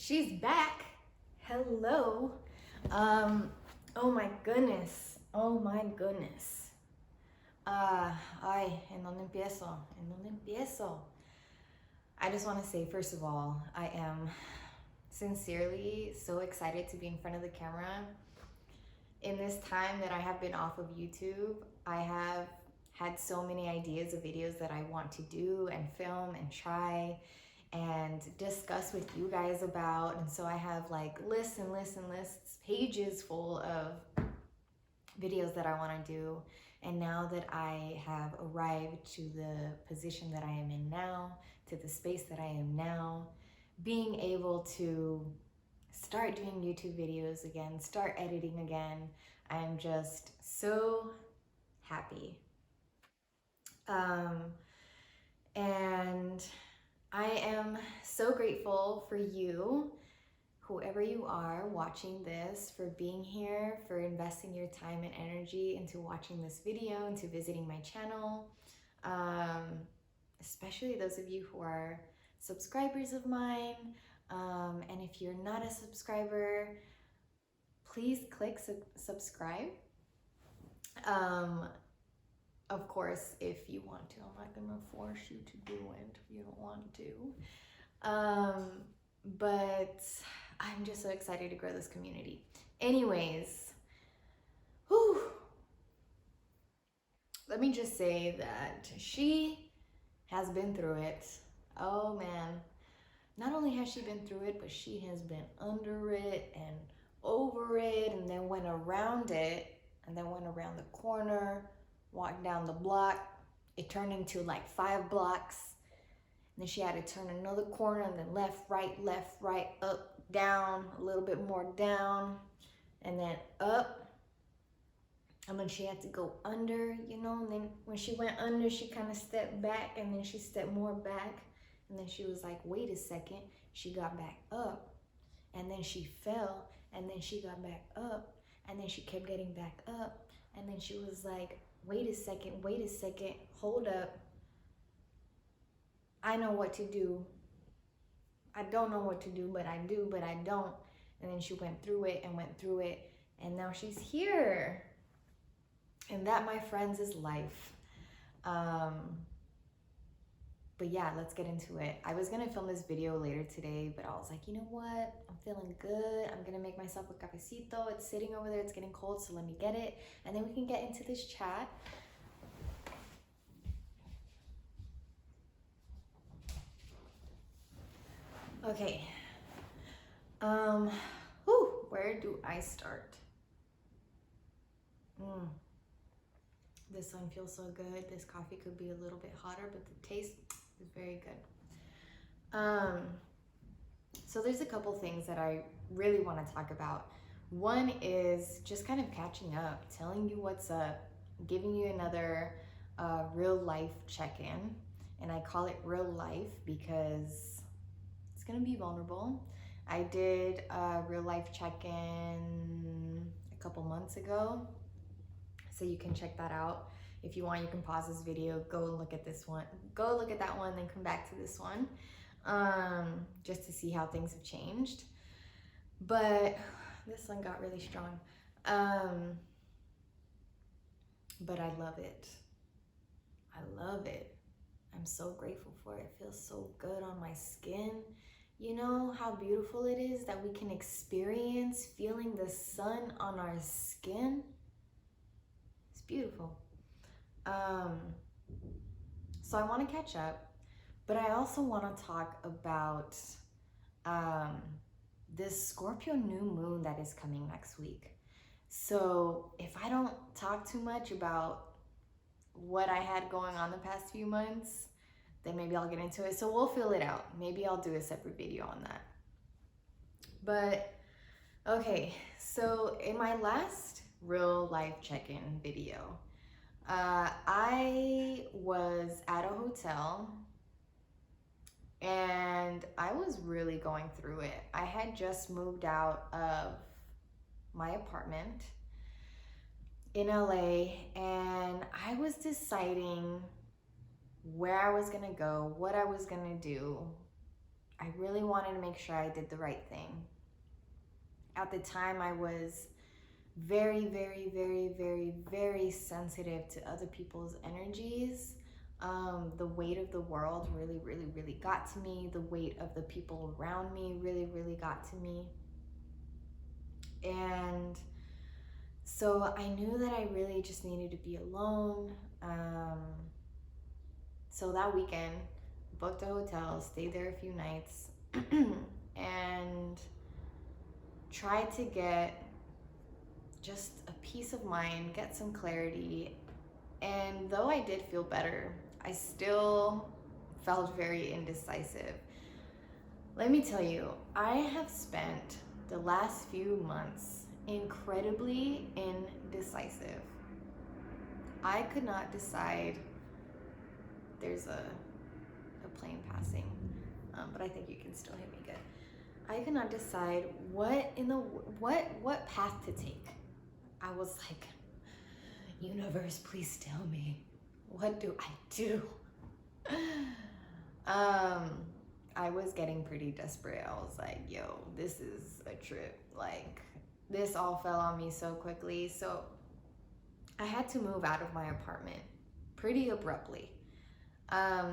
She's back. Hello. Oh my goodness. Oh my goodness. Ay, ¿en dónde empiezo? ¿En dónde empiezo? I just want to say, first of all, I am sincerely so excited to be in front of the camera. In this time that I have been off of YouTube, I have had so many ideas of videos that I want to do and film and try and discuss with you guys about. And so I have like lists and lists and lists, pages full of videos that I want to do. And now that I have arrived to the position that I am in now, to the space that I am now, being able to start doing YouTube videos again, start editing again, I'm just so happy. And I am so grateful for you, whoever you are watching this, for being here, for investing your time and energy into watching this video, into visiting my channel. Especially those of you who are subscribers of mine. And if you're not a subscriber, please click subscribe. Of course, if you want to. I'm not gonna force you to do it if you don't want to. But I'm just so excited to grow this community. Anyways, whew, let me just say that she has been through it. Oh man. Not only has she been through it, but she has been under it and over it, and then went around it, and then went around the corner, walked down the block. It turned into like 5 blocks. And then she had to turn another corner, and then left, right, up, down, a little bit more down, and then up. And then she had to go under, you know, and then when she went under, she kind of stepped back, and then she stepped more back. And then she was like, wait a second. She got back up, and then she fell, and then she got back up, and then she kept getting back up. And then she was like, wait a second, hold up. I know what to do. I don't know what to do, but I do, but I don't. And then she went through it, and now she's here. And that, my friends, is life. But yeah, let's get into it. I was gonna film this video later today, but I was like, you know what? I'm feeling good. I'm gonna make myself a cafecito. It's sitting over there, it's getting cold, so let me get it. And then we can get into this chat. Okay. Where do I start? This one feels so good. This coffee could be a little bit hotter, but the taste is very good. So there's a couple things that I really want to talk about. One is just kind of catching up, telling you what's up, giving you another real life check-in. And I call it real life because it's gonna be vulnerable. I did a real life check-in a couple months ago, so you can check that out. If you want, you can pause this video, go and look at this one, go look at that one, then come back to this one, just to see how things have changed. But this one got really strong. But I love it. I love it. I'm so grateful for it. It feels so good on my skin. You know how beautiful it is that we can experience feeling the sun on our skin? It's beautiful. So I want to catch up, but I also want to talk about this Scorpio new moon that is coming next week. So if I don't talk too much about what I had going on the past few months, then maybe I'll get into it. So we'll fill it out. Maybe I'll do a separate video on that. But okay, so in my last real life check-in video, I was at a hotel and I was really going through it. I had just moved out of my apartment in LA, and I was deciding where I was gonna go, what I was gonna do, I really wanted to make sure I did the right thing. At the time, I was very, very, very, very, very sensitive to other people's energies. The weight of the world really, really, really got to me. The weight of the people around me really, really got to me. And so I knew that I really just needed to be alone. So that weekend, booked a hotel, stayed there a few nights, and tried to get just a peace of mind, get some clarity. And though I did feel better, I still felt very indecisive. Let me tell you, I have spent the last few months incredibly indecisive. I could not decide. There's a plane passing, but I think you can still hear me good. I could not decide what path to take. I was like, universe, please tell me, what do I do? I was getting pretty desperate. I was like, yo, this is a trip. Like, this all fell on me so quickly. So I had to move out of my apartment pretty abruptly.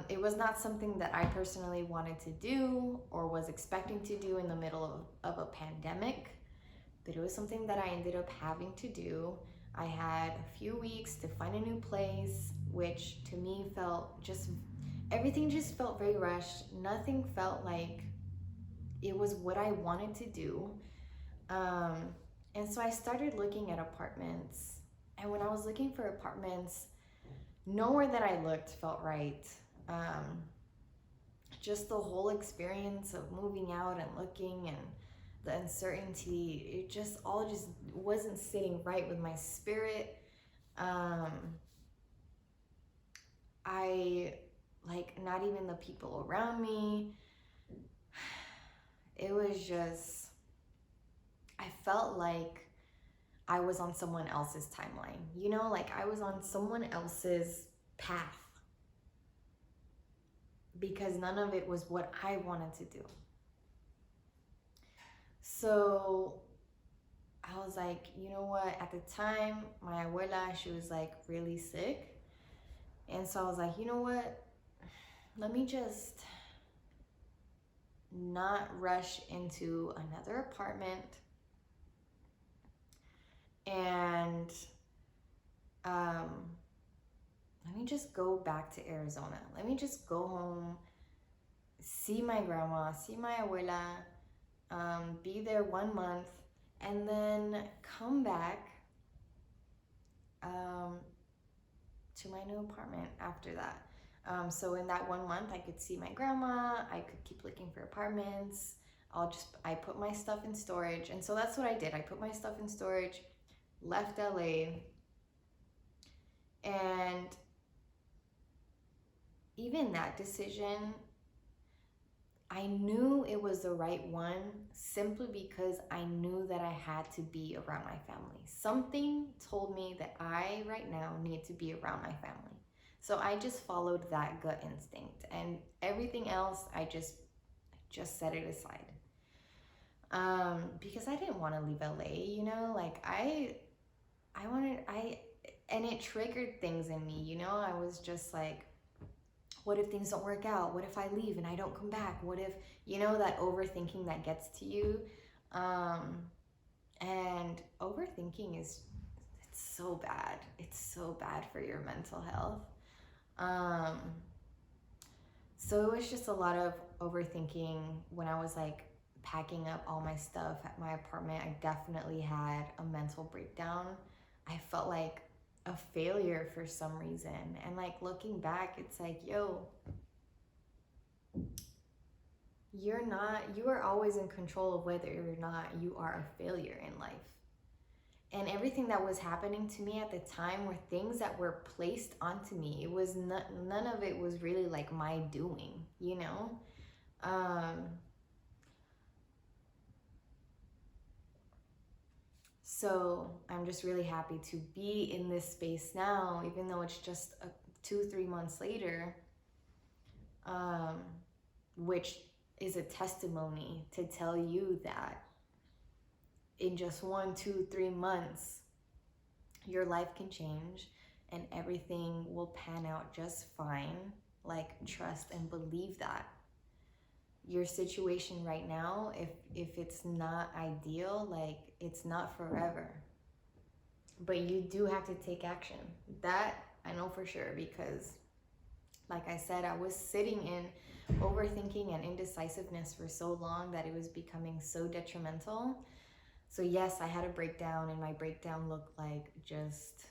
It was not something that I personally wanted to do or was expecting to do in the middle of a pandemic, but it was something that I ended up having to do. I had a few weeks to find a new place, which to me felt everything just felt very rushed. Nothing felt like it was what I wanted to do. And so I started looking at apartments. And when I was looking for apartments, nowhere that I looked felt right. Just the whole experience of moving out and looking and the uncertainty, it just wasn't sitting right with my spirit. Not even the people around me. It was just, I felt like I was on someone else's timeline, like I was on someone else's path, because none of it was what I wanted to do. So I was like, you know what? At the time, my abuela, she was like really sick. And so I was like, you know what? Let me just not rush into another apartment. And let me just go back to Arizona. Let me just go home, see my grandma, see my abuela, be there 1 month, and then come back to my new apartment after that. So in that 1 month, I could see my grandma, I could keep looking for apartments. I put my stuff in storage. And so that's what I did. I put my stuff in storage, left LA, and even that decision, I knew it was the right one simply because I knew that I had to be around my family. Something told me that I right now need to be around my family. So I just followed that gut instinct, and everything else I just set it aside. Because I didn't want to leave LA, like and it triggered things in me, I was just like, what if things don't work out? What if I leave and I don't come back? What if, that overthinking that gets to you? And overthinking it's so bad. It's so bad for your mental health. So it was just a lot of overthinking. When I was like packing up all my stuff at my apartment, I definitely had a mental breakdown. I felt like a failure for some reason. And like looking back, it's like, yo, you are always in control of whether or not you are a failure in life. And everything that was happening to me at the time were things that were placed onto me. It was none of it was really like my doing, So I'm just really happy to be in this space now, even though it's just 2-3 months later, which is a testimony to tell you that in just 1, 2, 3 months, your life can change and everything will pan out just fine. Like, trust and believe that. Your situation right now, if it's not ideal, like, it's not forever. But you do have to take action. That I know for sure, because like I said, I was sitting in overthinking and indecisiveness for so long that it was becoming so detrimental. So yes, I had a breakdown, and my breakdown looked like just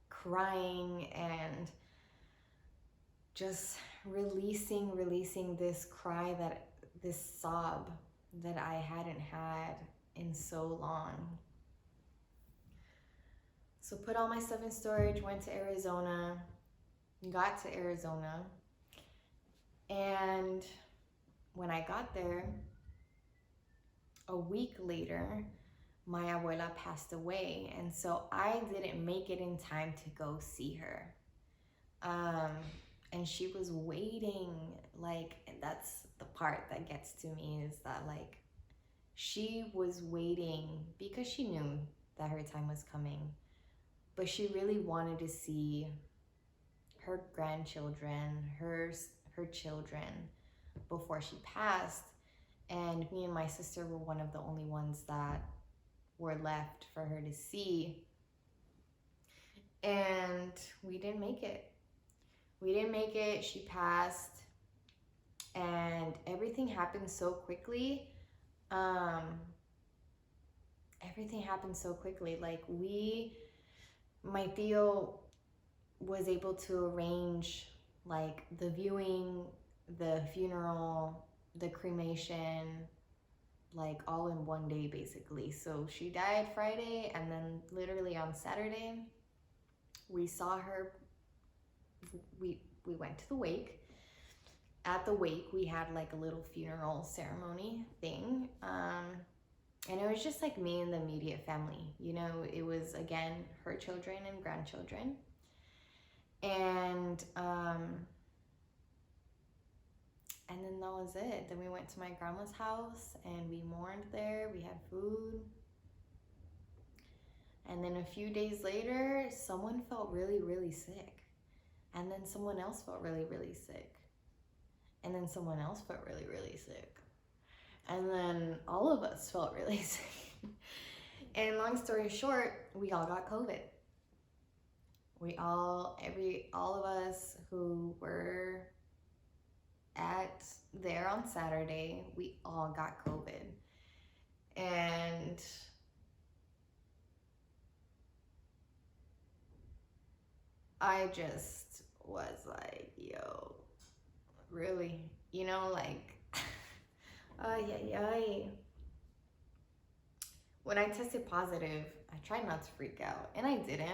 crying and just releasing this cry, this sob that I hadn't had in so long. So put all my stuff in storage, went to Arizona, got to Arizona, and when I got there, a week later, my abuela passed away, and so I didn't make it in time to go see her. And she was waiting, like, and that's the part that gets to me, is that, like, she was waiting because she knew that her time was coming, but she really wanted to see her grandchildren, her children, before she passed. And me and my sister were one of the only ones that were left for her to see. And we didn't make it. She passed, and everything happened so quickly. Like, my tío was able to arrange, like, the viewing, the funeral, the cremation, like, all in one day, basically. So she died Friday, and then literally on Saturday, we saw her. We went to the wake. At the wake, we had, like, a little funeral ceremony thing. And it was just, like, me and the immediate family. You know, it was, again, her children and grandchildren. And then that was it. Then we went to my grandma's house and we mourned there. We had food. And then a few days later, someone felt really, really sick. And then someone else felt really, really sick. And then someone else felt really, really sick. And then all of us felt really sick. And long story short, we all got COVID. All of us who were there on Saturday, we all got COVID. And I just was like, yo, really? You know, like, when I tested positive, I tried not to freak out, and I didn't.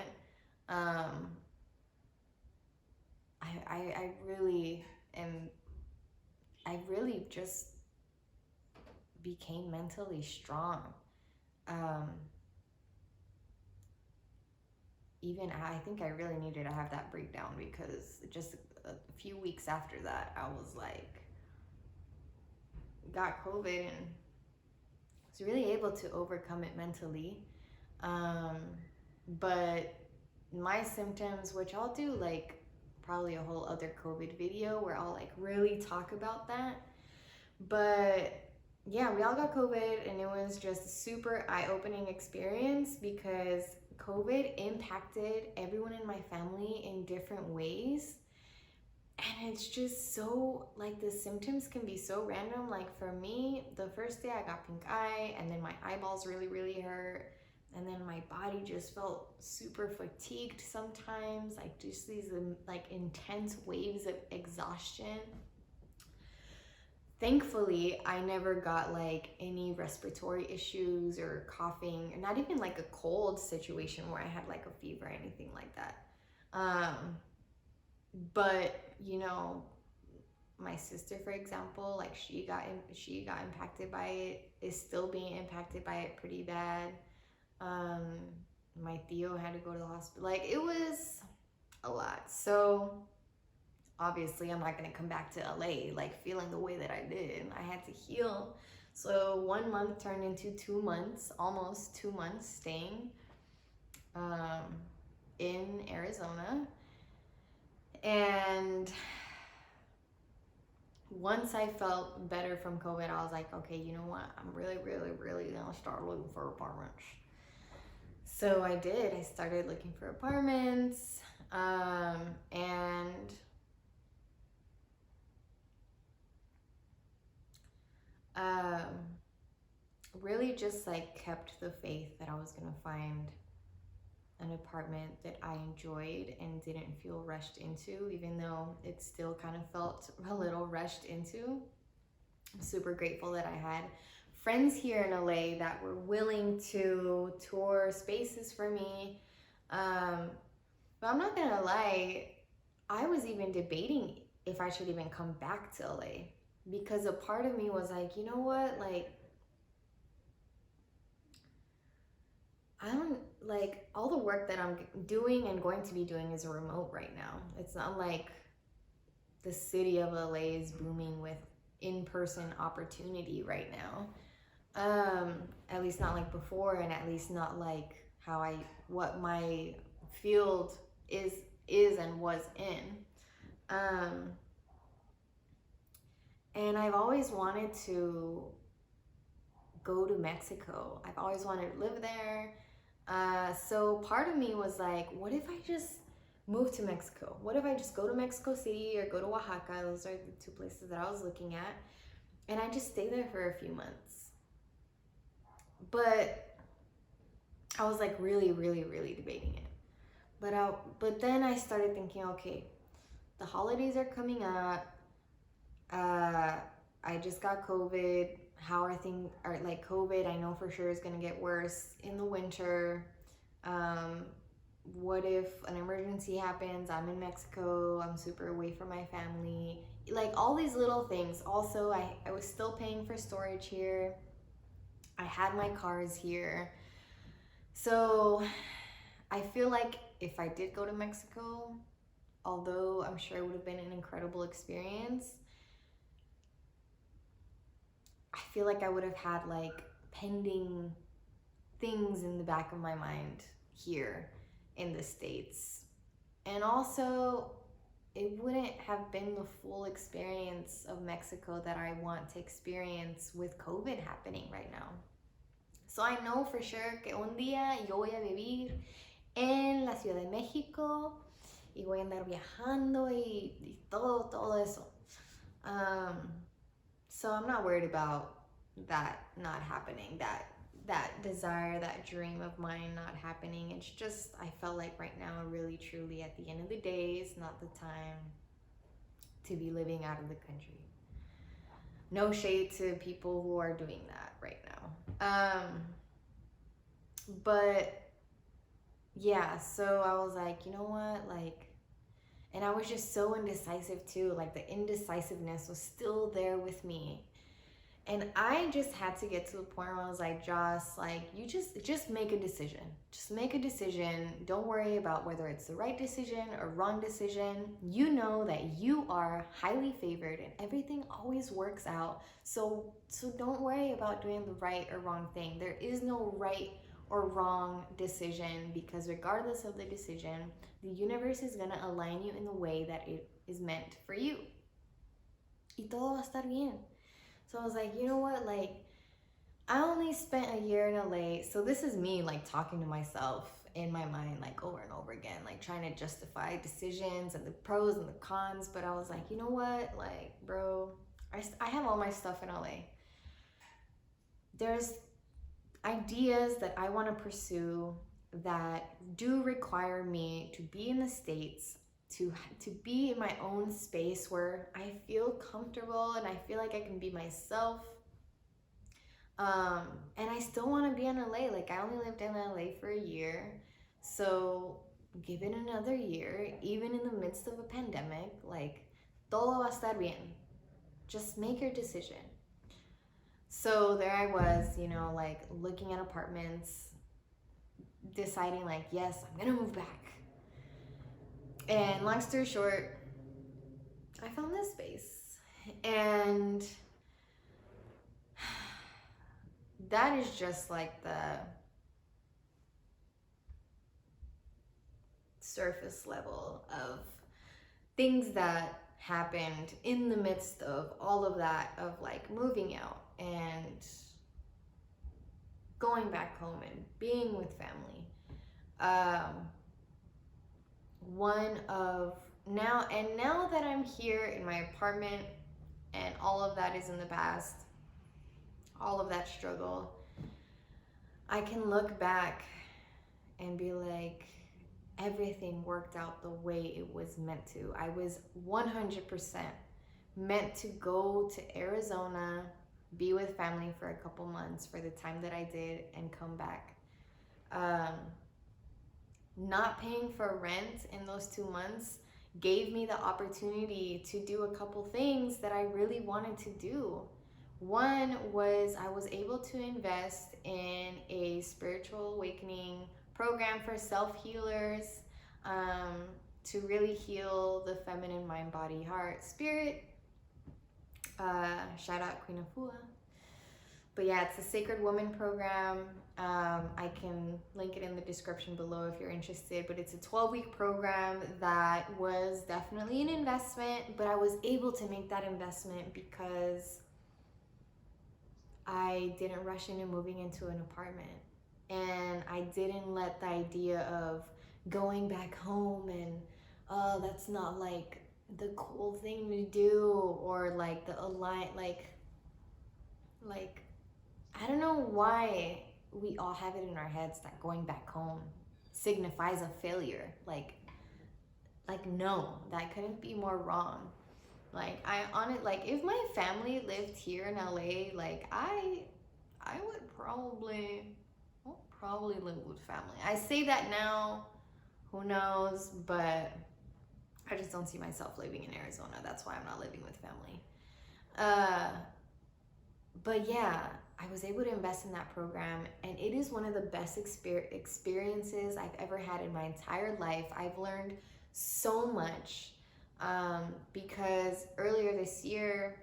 I really just became mentally strong. Even I think I really needed to have that breakdown, because just a few weeks after that, I was like, got COVID and was really able to overcome it mentally. But my symptoms, which I'll do, like, probably a whole other COVID video where I'll, like, really talk about that. But yeah, we all got COVID, and it was just a super eye-opening experience, because COVID impacted everyone in my family in different ways. And it's just so, like, the symptoms can be so random. Like, for me, the first day I got pink eye, and then my eyeballs really, really hurt. And then my body just felt super fatigued sometimes, like, just these, like, intense waves of exhaustion. Thankfully, I never got, like, any respiratory issues or coughing, or not even, like, a cold situation where I had, like, a fever or anything like that. But, you know, my sister, for example, like, she got impacted by it, is still being impacted by it pretty bad. My tío had to go to the hospital. Like, it was a lot. So obviously I'm not going to come back to LA like feeling the way that I did. I had to heal. So 1 month turned into 2 months, almost 2 months staying in Arizona. And once I felt better from COVID, I was like, okay, you know what? I'm really gonna start looking for apartments. So I did. I started looking for apartments, and really just like kept the faith that I was gonna find an apartment that I enjoyed and didn't feel rushed into, even though it still kind of felt a little rushed into. I'm super grateful that I had friends here in LA that were willing to tour spaces for me. But I'm not gonna lie, I was even debating if I should even come back to LA, because a part of me was like, you know what, like, I don't like all the work that I'm doing and going to be doing is remote right now. It's not like the city of LA is booming with in-person opportunity right now. At least not like before, and at least not like what my field is and was in. And I've always wanted to go to Mexico. I've always wanted to live there. So part of me was like, what if I just move to Mexico? What if I just go to Mexico City or go to Oaxaca? Those are the two places that I was looking at. And I just stay there for a few months. But I was like really debating it. But then I started thinking, okay, the holidays are coming up. I just got COVID. How are things, or like COVID, I know for sure is gonna get worse in the winter. What if an emergency happens? I'm in Mexico, I'm super away from my family. Like all these little things. Also, I was still paying for storage here. I had my cars here. So I feel like if I did go to Mexico, although I'm sure it would have been an incredible experience, I feel like I would have had like pending things in the back of my mind here in the States. And also, it wouldn't have been the full experience of Mexico that I want to experience with COVID happening right now. So I know for sure que un día yo voy a vivir en la Ciudad de México y voy a andar viajando y todo eso. So I'm not worried about that not happening, that desire, that dream of mine not happening. It's just, I felt like right now, really, truly, at the end of the day, it's not the time to be living out of the country. No shade to people who are doing that right now. But yeah, so I was like, you know what, like, and I was just so indecisive too. Like the indecisiveness was still there with me. And I just had to get to the point where I was like, Joss, like, you just make a decision. Just make a decision. Don't worry about whether it's the right decision or wrong decision. You know that you are highly favored and everything always works out. So don't worry about doing the right or wrong thing. There is no right or wrong decision, because regardless of the decision, the universe is going to align you in the way that it is meant for you. Y todo va a estar bien. So I was like, you know what, like, I only spent a year in LA. So this is me like talking to myself in my mind, like over and over again, like trying to justify decisions and the pros and the cons. But I was like, you know what, like, bro, I have all my stuff in LA. There's ideas that I want to pursue that do require me to be in the States, to be in my own space where I feel comfortable and I feel like I can be myself. And I still want to be in LA. Like, I only lived in LA for a year. So give it another year, even in the midst of a pandemic. Like, todo va a estar bien. Just make your decision. So there I was, you know, like looking at apartments, deciding like, yes, I'm gonna move back. And long story short, I found this space. And that is just like the surface level of things that happened in the midst of all of that, of like moving out and going back home and being with family. Now that I'm here in my apartment and all of that is in the past, all of that struggle, I can look back and be like, everything worked out the way it was meant to. I was 100% meant to go to Arizona, be with family for a couple months for the time that I did, and come back. Not paying for rent in those 2 months gave me the opportunity to do a couple things that I really wanted to do. One was I was able to invest in a spiritual awakening program for self-healers, to really heal the feminine mind, body, heart, spirit. Shout out Queen Afua. But yeah, it's a Sacred Woman program. I can link it in the description below if you're interested, but it's a 12-week program that was definitely an investment, but I was able to make that investment because I didn't rush into moving into an apartment, and I didn't let the idea of going back home and, oh, that's not like the cool thing to do, or like the like I don't know why we all have it in our heads that going back home signifies a failure. Like no, that couldn't be more wrong. Like if my family lived here in LA, like I would probably live with family. I say that now, who knows, but I just don't see myself living in Arizona. That's why I'm not living with family. But yeah, I was able to invest in that program, and it is one of the best experiences I've ever had in my entire life. I've learned so much, because earlier this year,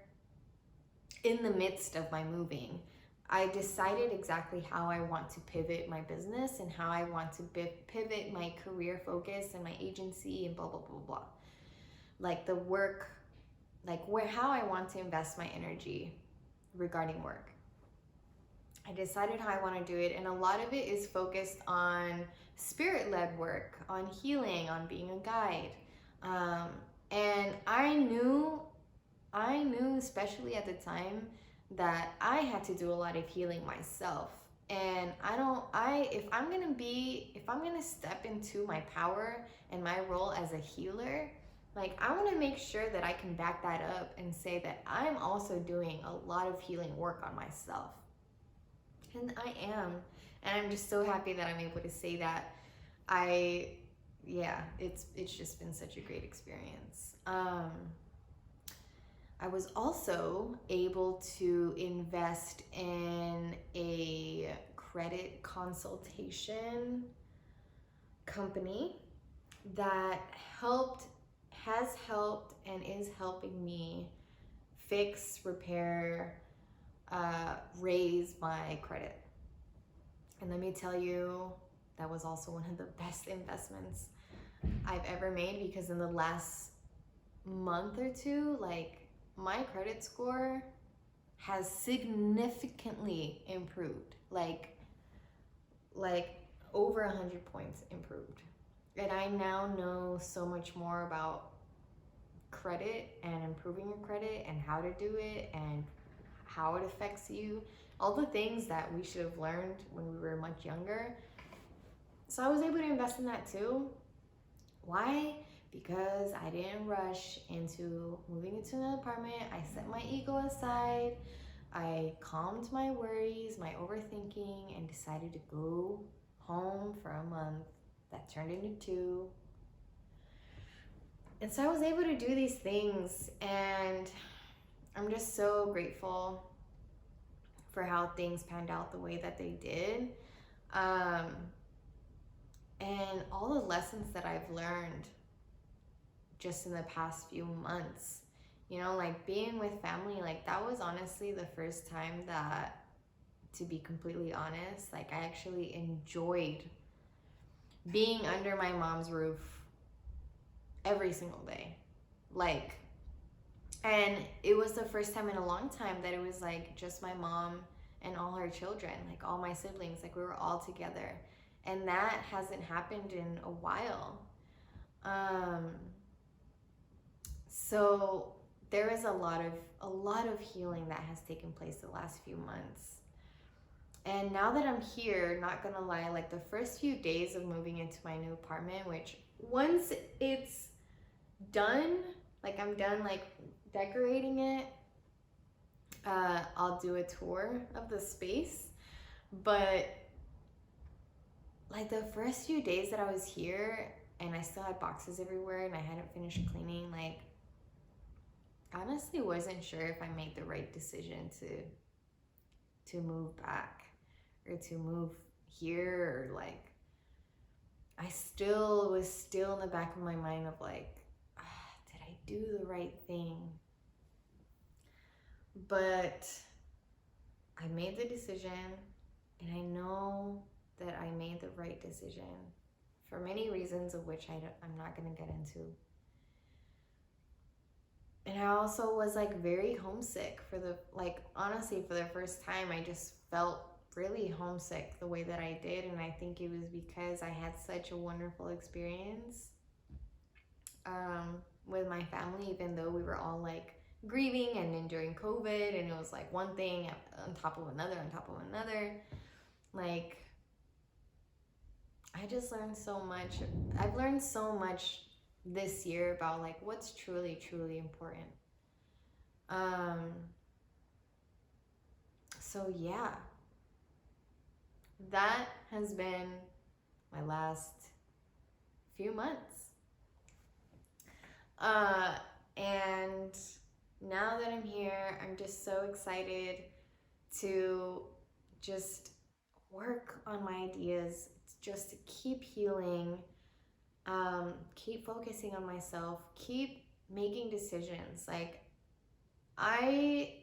in the midst of my moving, I decided exactly how I want to pivot my business and how I want to pivot my career focus and my agency and blah, blah, blah, blah. Like the work, how I want to invest my energy regarding work. I decided how I want to do it, and a lot of it is focused on spirit-led work, on healing, on being a guide. And I knew, especially at the time, that I had to do a lot of healing myself. And if I'm gonna step into my power and my role as a healer, like I want to make sure that I can back that up and say that I'm also doing a lot of healing work on myself. And I am. And I'm just so happy that I'm able to say that. It's just been such a great experience. I was also able to invest in a credit consultation company that has helped and is helping me fix, repair, raise my credit. And let me tell you, that was also one of the best investments I've ever made, because in the last month or two, like my credit score has significantly improved, like over 100 points improved. And I now know so much more about credit and improving your credit and how to do it and how it affects you, all the things that we should have learned when we were much younger. So I was able to invest in that too. Why? Because I didn't rush into moving into an apartment. I set my ego aside. I calmed my worries, my overthinking, and decided to go home for a month. That turned into 2. And so I was able to do these things, and I'm just so grateful for how things panned out the way that they did. And all the lessons that I've learned just in the past few months. You know, like being with family, like that was honestly the first time that, to be completely honest, like I actually enjoyed being under my mom's roof every single day. Like, and it was the first time in a long time that it was like just my mom and all her children, like all my siblings, like we were all together. And that hasn't happened in a while. So there is a lot of healing that has taken place the last few months. And now that I'm here, not gonna lie, like the first few days of moving into my new apartment, which once it's done, like I'm done like decorating it, I'll do a tour of the space. But like the first few days that I was here and I still had boxes everywhere and I hadn't finished cleaning, like honestly wasn't sure if I made the right decision to move back or to move here, or like I was still in the back of my mind of like, did I do the right thing? But I made the decision, and I know that I made the right decision for many reasons, of which I'm not going to get into. And I also was like very homesick honestly, for the first time, I just felt really homesick the way that I did. And I think it was because I had such a wonderful experience with my family, even though we were all like grieving and enduring COVID, and it was like one thing on top of another on top of another. Like, I just learned so much. I've learned so much this year about like what's truly, truly important. So yeah, that has been my last few months. And now that I'm here, I'm just so excited to just work on my ideas, just to keep healing, keep focusing on myself, keep making decisions. Like, I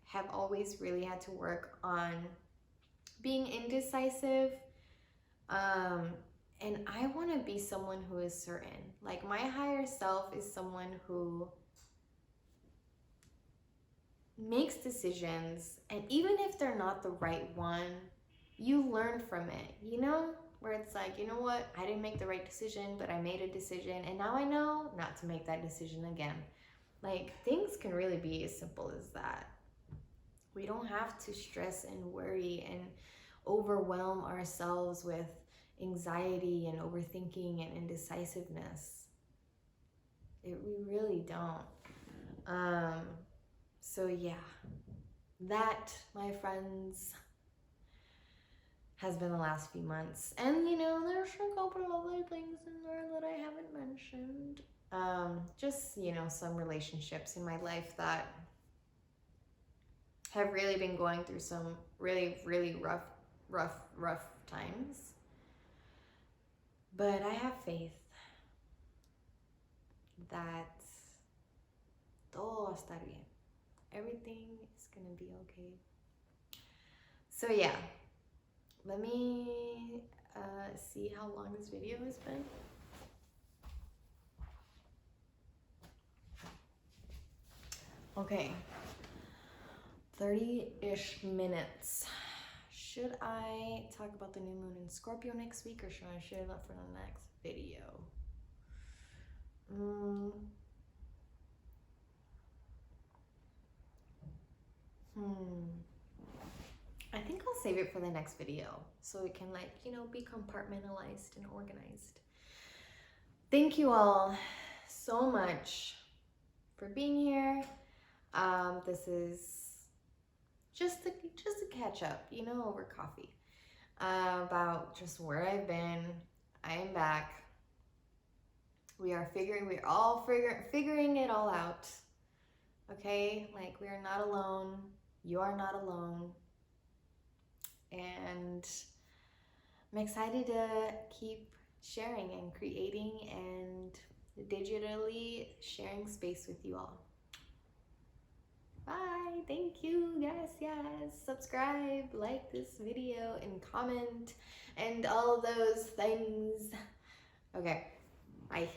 have always really had to work on being indecisive, and I want to be someone who is certain. Like, my higher self is someone who makes decisions, and even if they're not the right one, you learn from it, you know? Where it's like, you know what, I didn't make the right decision, but I made a decision, and now I know not to make that decision again. Like, things can really be as simple as that. We don't have to stress and worry and overwhelm ourselves with anxiety and overthinking and indecisiveness. We really don't. So yeah, that, my friends, has been the last few months. And you know, there's a couple of other things in there that I haven't mentioned. Just, you know, some relationships in my life that have really been going through some really, really rough times. But I have faith that todo va a estar bien. Everything is gonna be okay. So yeah, let me see how long this video has been. Okay, 30-ish minutes. Should I talk about the new moon in Scorpio next week, or should I share that for the next video? I think I'll save it for the next video so it can, like, you know, be compartmentalized and organized. Thank you all so much for being here. This is just a catch up, you know, over coffee, about just where I've been. I am back. We're all figuring it all out. Okay, like, we are not alone. You are not alone. And I'm excited to keep sharing and creating and digitally sharing space with you all. Bye. Thank you. Yes. Subscribe, like this video, and comment, and all those things. Okay. Bye.